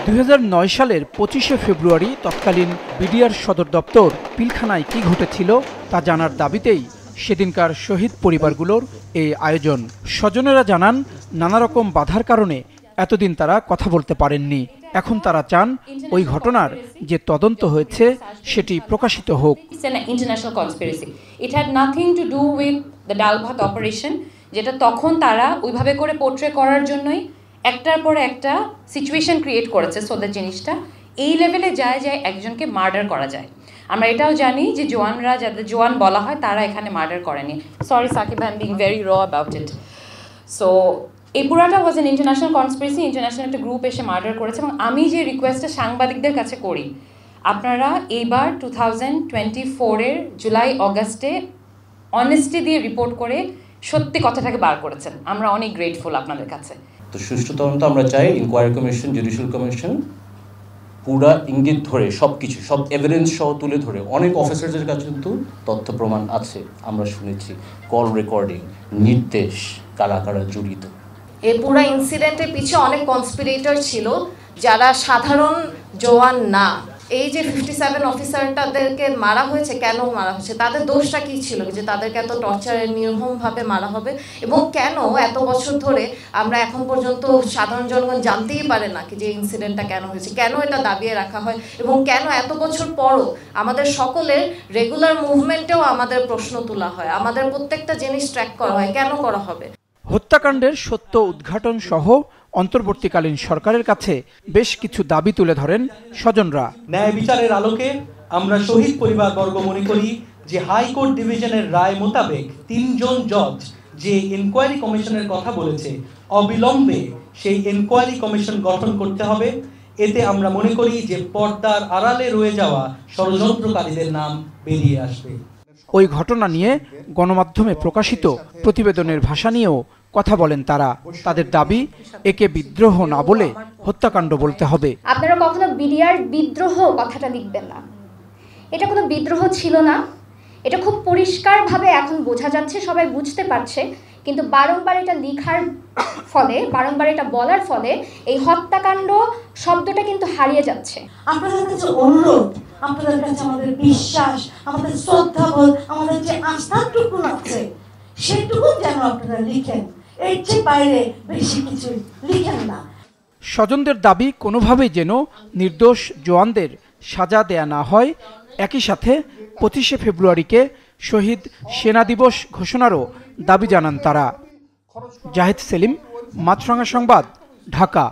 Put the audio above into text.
2009 সালের 25শে ফেব্রুয়ারি তৎকালীন বিডিআর সদর দপ্তর পিলখানায় কি ঘটেছিল তা জানার দাবিতেই সেদিনকার শহীদ পরিবারগুলোর এই আয়োজন। স্বজনেরা জানান, নানা রকম বাধার কারণে এতদিন তারা কথা বলতে পারেননি। এখন তারা চান ওই ঘটনার যে তদন্ত হয়েছে সেটি প্রকাশিত হোক। International conspiracy, it had nothing to do with the ডাল ভাত অপারেশন, যেটা তখন তারা ওইভাবে করে পোর্ট্রে করার জন্যই একটার পর একটা সিচুয়েশন ক্রিয়েট করেছে সো দ্যাট জিনিসটা এই লেভেলে যায় একজনকে মার্ডার করা যায়। আমরা এটাও জানি যে জোয়ানরা, যাদের জোয়ান বলা হয়, তারা এখানে মার্ডার করেনি। Sorry Sakib, I am being very raw about it. So এই পুরাটা was an international conspiracy, international একটা গ্রুপ এসে মার্ডার করেছে। এবং আমি যে রিকোয়েস্টটা সাংবাদিকদের কাছে করি, আপনারা এইবার 2024-এর জুলাই অগাস্টে অনেস্টি দিয়ে রিপোর্ট করে সত্যি কথাটাকে বার করেছেন। আমরা অনেক গ্রেটফুল আপনাদের কাছে। তো সুষ্ঠু তদন্ত আমরা চাই, ইনকোয়ারি কমিশন, জুডিশিয়াল কমিশন পুরা ইঙ্গিত ধরে সবকিছু, সব এভিডেন্স সহ তুলে ধরে। অনেক অফিসারদের কাছে কিন্তু তথ্য প্রমাণ আছে, আমরা শুনেছি, কল রেকর্ডিং, নির্দেশ, কারা কারা জড়িত। এই পুরো ইনসিডেন্টের পিছে অনেক কনস্পিরেটর ছিল যারা সাধারণ জওয়ান না। এই যে 57 অফিসারটাদেরকে মারা হয়েছে, কেন মারা হয়েছে, তাদের দোষটা কি ছিল যে তাদেরকে এত টর্চারের নির্মমভাবে মারা হবে? এবং কেন এত বছর ধরে আমরা এখন পর্যন্ত সাধারণ জনগণ জানতেই পারে না যে ইনসিডেন্টটা কেন হয়েছে, কেন এটা দাবিয়ে রাখা হয়, এবং কেন এত বছর পরও আমাদের সকলের রেগুলার মুভমেন্টেও আমাদের প্রশ্ন তোলা হয়, আমাদের প্রত্যেকটা জিনিস ট্র্যাক করা হয়, কেন করা হবে? হত্যাকাণ্ডের সত্য উদ্ঘাটন সহ অন্তর্বর্তীকালীন সরকারের কাছে বেশ কিছু দাবি তুলে ধরেন স্বজনরা। ন্যায় বিচারের আলোকে আমরা শহীদ পরিবারবর্গ মনে করি যে হাইকোর্ট ডিভিশনের রায় মোতাবেক 3 জন জজ যে ইনকোয়ারি কমিশনের কথা বলেছে, অবিলম্বে সেই ইনকোয়ারি কমিশন গঠন করতে হবে। এতে আমরা মনে করি যে পর্দার আড়ালে রয়ে যাওয়া ষড়যন্ত্রকারীদের নাম বেরিয়ে আসবে। ওই ঘটনা নিয়ে গণমাধ্যমে প্রকাশিত প্রতিবেদনের ভাষা নিয়েও কথা বলেন তারা। তাদের দাবি, একে বিদ্রোহ না বলে হত্যাকাণ্ড বলতে হবে। আপনারা কখনো বিডিআর বিদ্রোহ কথাটা লিখবেন না, এটা কোনো বিদ্রোহ ছিল না। এটা খুব পরিষ্কারভাবে এখন বোঝা যাচ্ছে, সবাই বুঝতে পারছে। কিন্তু বারংবার এটা লেখার ফলে, বারংবার এটা বলার ফলে এই হত্যাকাণ্ড শব্দটা কিন্তু হারিয়ে যাচ্ছে। আপনাদের কাছে অনুরোধ, আপনাদের কাছে আমাদের বিশ্বাস, আমাদের শ্রদ্ধাবোধ, আমাদের যে আস্থাটুকু আছে সেটুকু যেন আপনারা লিখেন, এর চেয়ে বাইরে বেশি কিছু লিখেন না। স্বজনদের দাবি, কোনোভাবেই যেন নির্দোষ জওয়ানদের সাজা দেয়া না হয়। একই সাথে 25শে ফেব্রুয়ারিকে শহীদ সেনা দিবস ঘোষণারও দাবি জানান তারা। জাহিদ সেলিম, মাছরাঙা সংবাদ, ঢাকা।